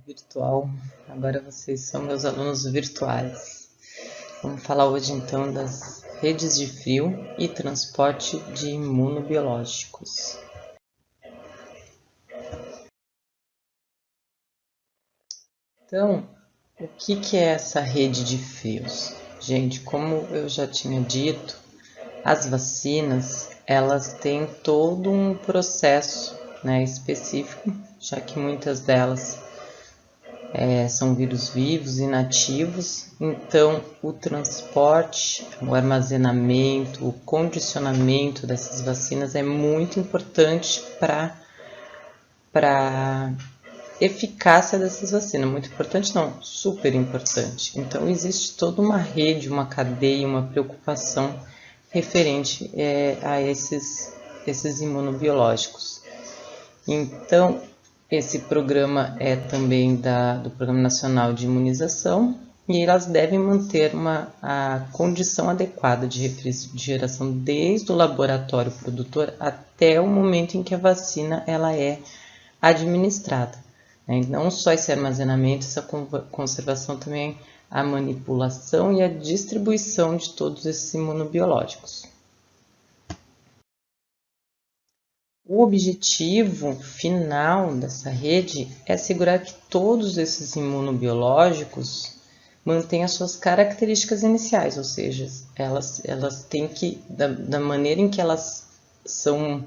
Virtual. Agora vocês são meus alunos virtuais. Vamos falar hoje então das redes de frio e transporte de imunobiológicos. Então, o que é essa rede de frios? Gente, como eu já tinha dito, as vacinas, elas têm todo um processo, específico, já que muitas delas são vírus vivos, inativos, então o transporte, o armazenamento, o condicionamento dessas vacinas é muito importante para a eficácia dessas vacinas. Muito importante não, super importante. Então existe toda uma rede, uma cadeia, uma preocupação referente a esses imunobiológicos. Então, esse programa é também do Programa Nacional de Imunização e elas devem manter a condição adequada de refrigeração desde o laboratório produtor até o momento em que a vacina ela é administrada. Não só esse armazenamento, essa conservação, também a manipulação e a distribuição de todos esses imunobiológicos. O objetivo final dessa rede é assegurar que todos esses imunobiológicos mantenham as suas características iniciais, ou seja, elas têm que, da maneira em que elas são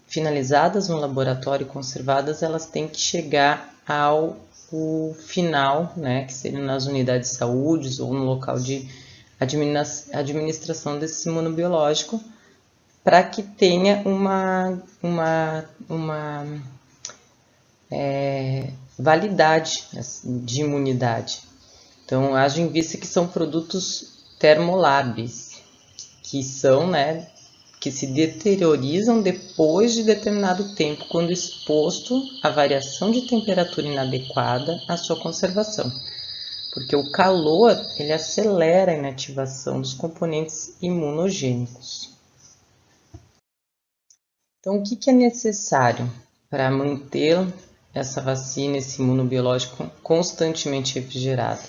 finalizadas no laboratório e conservadas, elas têm que chegar ao final, que seria nas unidades de saúde ou no local de administração desse imunobiológico, para que tenha uma validade de imunidade. Então, haja em vista que são produtos termolábeis, que são, que se deteriorizam depois de determinado tempo, quando exposto à variação de temperatura inadequada à sua conservação. Porque o calor, ele acelera a inativação dos componentes imunogênicos. Então, o que é necessário para manter essa vacina, esse imunobiológico constantemente refrigerado?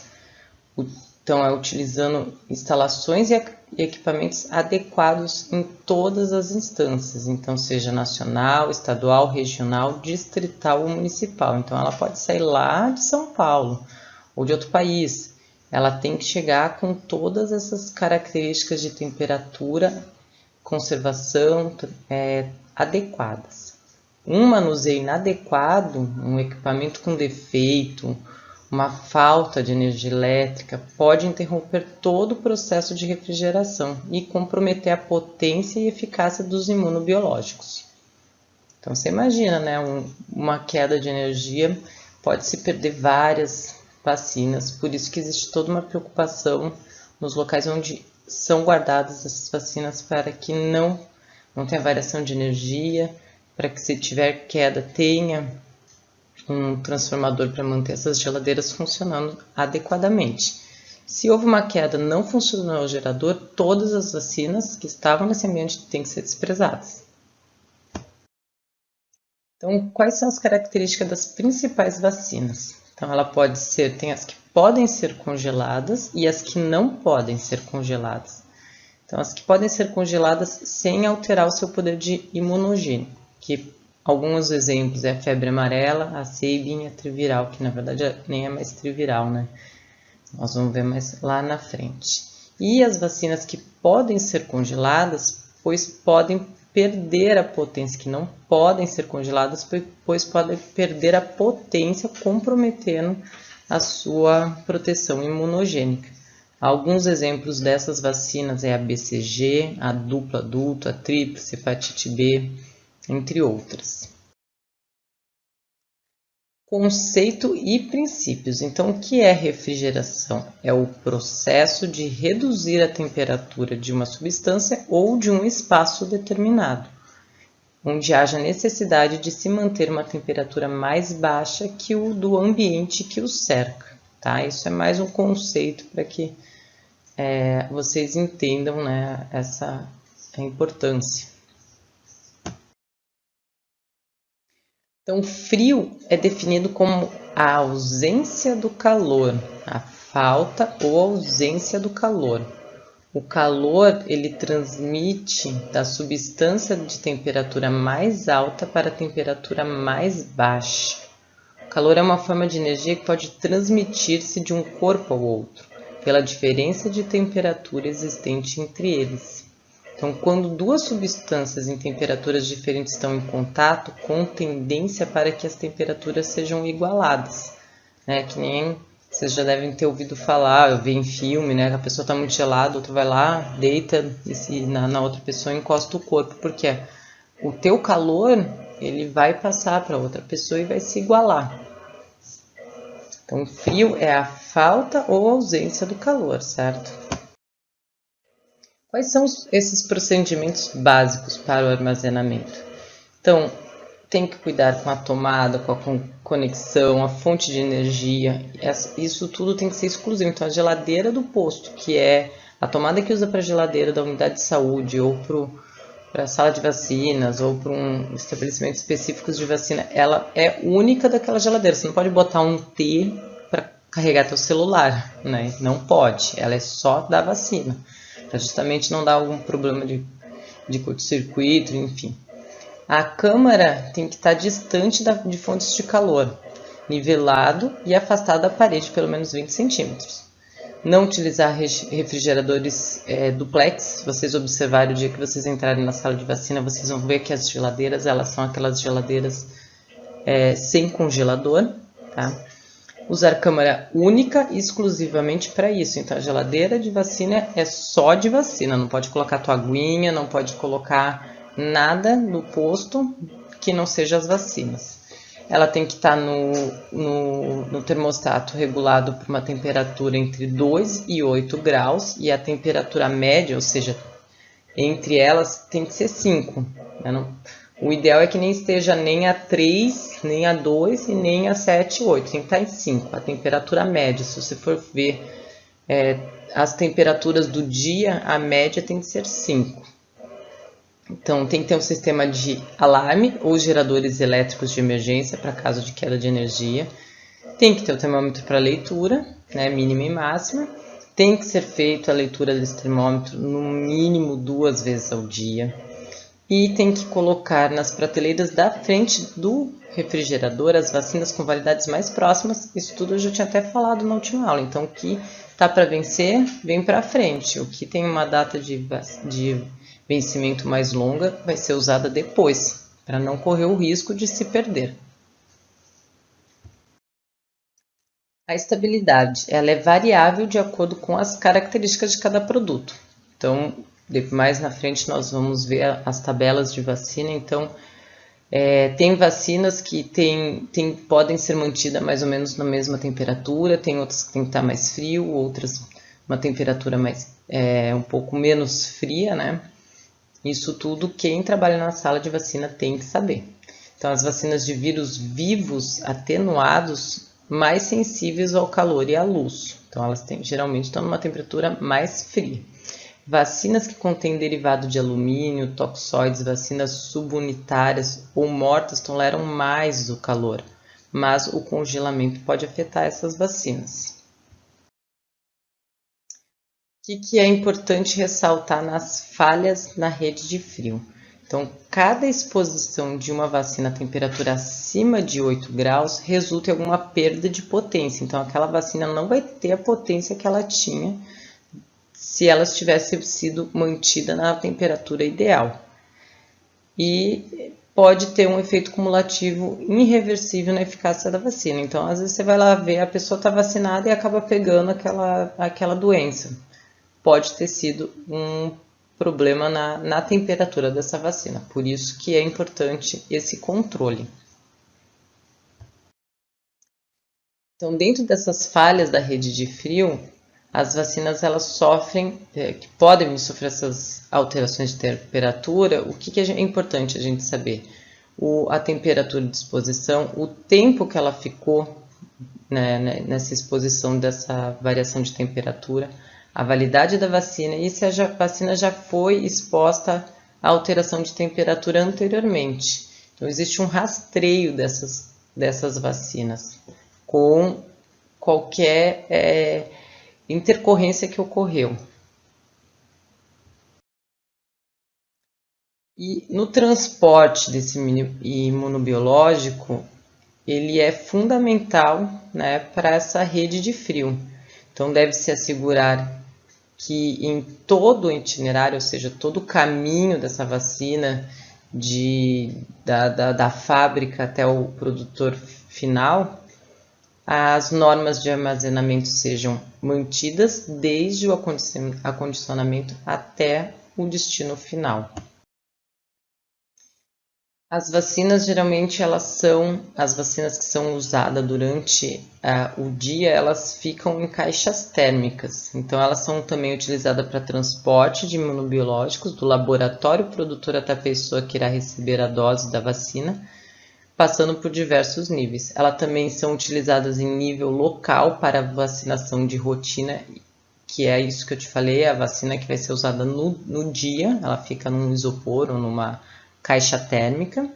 Então, é utilizando instalações e equipamentos adequados em todas as instâncias, então seja nacional, estadual, regional, distrital ou municipal. Então, ela pode sair lá de São Paulo ou de outro país. Ela tem que chegar com todas essas características de temperatura, conservação adequadas. Um manuseio inadequado, um equipamento com defeito, uma falta de energia elétrica pode interromper todo o processo de refrigeração e comprometer a potência e eficácia dos imunobiológicos. Então você imagina, uma queda de energia, pode se perder várias vacinas, por isso que existe toda uma preocupação nos locais onde são guardadas essas vacinas para que não tenha variação de energia, para que se tiver queda tenha um transformador para manter essas geladeiras funcionando adequadamente. Se houve uma queda, não funcionou o gerador, todas as vacinas que estavam nesse ambiente têm que ser desprezadas. Então, quais são as características das principais vacinas? Então, ela pode ser, tem as que podem ser congeladas e as que não podem ser congeladas. Então, as que podem ser congeladas sem alterar o seu poder de imunogênico, que alguns exemplos é a febre amarela, a Sabin e a triviral, que na verdade nem é mais triviral, Nós vamos ver mais lá na frente. E as vacinas que podem ser congeladas, pois podem perder a potência, que não podem ser congeladas, pois podem perder a potência, comprometendo a sua proteção imunogênica. Alguns exemplos dessas vacinas é a BCG, a duplo adulto, a tríplice, hepatite B, entre outras. Conceito e princípios. Então, o que é refrigeração? É o processo de reduzir a temperatura de uma substância ou de um espaço determinado, onde haja necessidade de se manter uma temperatura mais baixa que o do ambiente que o cerca. Tá? Isso é mais um conceito para que vocês entendam a importância. Então, frio é definido como a ausência do calor, a falta ou ausência do calor. O calor, ele transmite da substância de temperatura mais alta para a temperatura mais baixa. O calor é uma forma de energia que pode transmitir-se de um corpo ao outro, pela diferença de temperatura existente entre eles. Então, quando duas substâncias em temperaturas diferentes estão em contato, com tendência para que as temperaturas sejam igualadas, né? Que nem vocês já devem ter ouvido falar, ver em filme, né? Que a pessoa está muito gelada, outro vai lá, deita na outra pessoa e encosta o corpo, porque o teu calor ele vai passar para outra pessoa e vai se igualar. Então, frio é a falta ou ausência do calor, certo? Quais são esses procedimentos básicos para o armazenamento? Então, tem que cuidar com a tomada, com a conexão, a fonte de energia. Isso tudo tem que ser exclusivo. Então, a geladeira do posto, que é a tomada que usa para a geladeira da unidade de saúde ou para a sala de vacinas ou para um estabelecimento específico de vacina, ela é única daquela geladeira. Você não pode botar um T para carregar teu celular, né? Não pode. Ela é só da vacina, para justamente não dar algum problema de curto-circuito, enfim. A câmara tem que estar distante de fontes de calor, nivelado e afastado da parede pelo menos 20 centímetros. Não utilizar refrigeradores duplex. Se vocês observarem o dia que vocês entrarem na sala de vacina, vocês vão ver que as geladeiras, elas são aquelas geladeiras sem congelador, tá? Usar câmara única exclusivamente para isso. Então, a geladeira de vacina é só de vacina. Não pode colocar tua aguinha, não pode colocar nada no posto que não seja as vacinas. Ela tem que estar no termostato regulado por uma temperatura entre 2 e 8 graus. E a temperatura média, ou seja, entre elas, tem que ser 5. Né? O ideal é que nem esteja nem a 3, nem a 2 e nem a 7, 8. Tem que estar em 5. A temperatura média, se você for ver as temperaturas do dia, a média tem que ser 5. Então, tem que ter um sistema de alarme ou geradores elétricos de emergência para caso de queda de energia. Tem que ter o termômetro para leitura, né, mínima e máxima. Tem que ser feita a leitura desse termômetro no mínimo 2 vezes ao dia. E tem que colocar nas prateleiras da frente do refrigerador as vacinas com validades mais próximas. Isso tudo eu já tinha até falado na última aula. Então, o que está para vencer, vem para frente. O que tem uma data de vencimento mais longa vai ser usada depois, para não correr o risco de se perder. A estabilidade, ela é variável de acordo com as características de cada produto. Então, mais na frente nós vamos ver as tabelas de vacina. Então, tem vacinas que podem ser mantidas mais ou menos na mesma temperatura, tem outras que tem que estar mais frio, outras uma temperatura um pouco menos fria, né? Isso tudo quem trabalha na sala de vacina tem que saber. Então, as vacinas de vírus vivos atenuados, mais sensíveis ao calor e à luz. Então, elas geralmente estão numa temperatura mais fria. Vacinas que contêm derivado de alumínio, toxoides, vacinas subunitárias ou mortas toleram mais o calor, mas o congelamento pode afetar essas vacinas. O que é importante ressaltar nas falhas na rede de frio? Então, cada exposição de uma vacina a temperatura acima de 8 graus resulta em alguma perda de potência. Então, aquela vacina não vai ter a potência que ela tinha se ela tivesse sido mantida na temperatura ideal. E pode ter um efeito cumulativo irreversível na eficácia da vacina. Então, às vezes você vai lá ver, a pessoa está vacinada e acaba pegando aquela doença. Pode ter sido um problema na temperatura dessa vacina. Por isso que é importante esse controle. Então, dentro dessas falhas da rede de frio, as vacinas elas sofrem, que podem sofrer essas alterações de temperatura. O que é importante a gente saber? A temperatura de exposição, o tempo que ela ficou nessa exposição dessa variação de temperatura, a validade da vacina e se a vacina já foi exposta à alteração de temperatura anteriormente. Então, existe um rastreio dessas vacinas com qualquer intercorrência que ocorreu. E no transporte desse imunobiológico, ele é fundamental, né, para essa rede de frio. Então, deve-se assegurar que em todo o itinerário, ou seja, todo o caminho dessa vacina, da fábrica até o produtor final, as normas de armazenamento sejam mantidas desde o acondicionamento até o destino final. As vacinas, geralmente, as vacinas que são usadas durante o dia, elas ficam em caixas térmicas. Então, elas são também utilizadas para transporte de imunobiológicos do laboratório produtor até a pessoa que irá receber a dose da vacina, passando por diversos níveis. Elas também são utilizadas em nível local para vacinação de rotina, que é isso que eu te falei, a vacina que vai ser usada no dia, ela fica num isopor ou numa caixa térmica.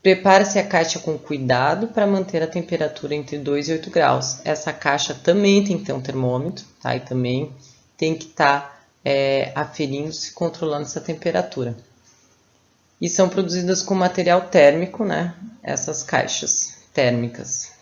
Prepare-se a caixa com cuidado para manter a temperatura entre 2 e 8 graus. Essa caixa também tem que ter um termômetro, tá? E também tem que estar aferindo-se, controlando essa temperatura. E são produzidas com material térmico, né? Essas caixas térmicas.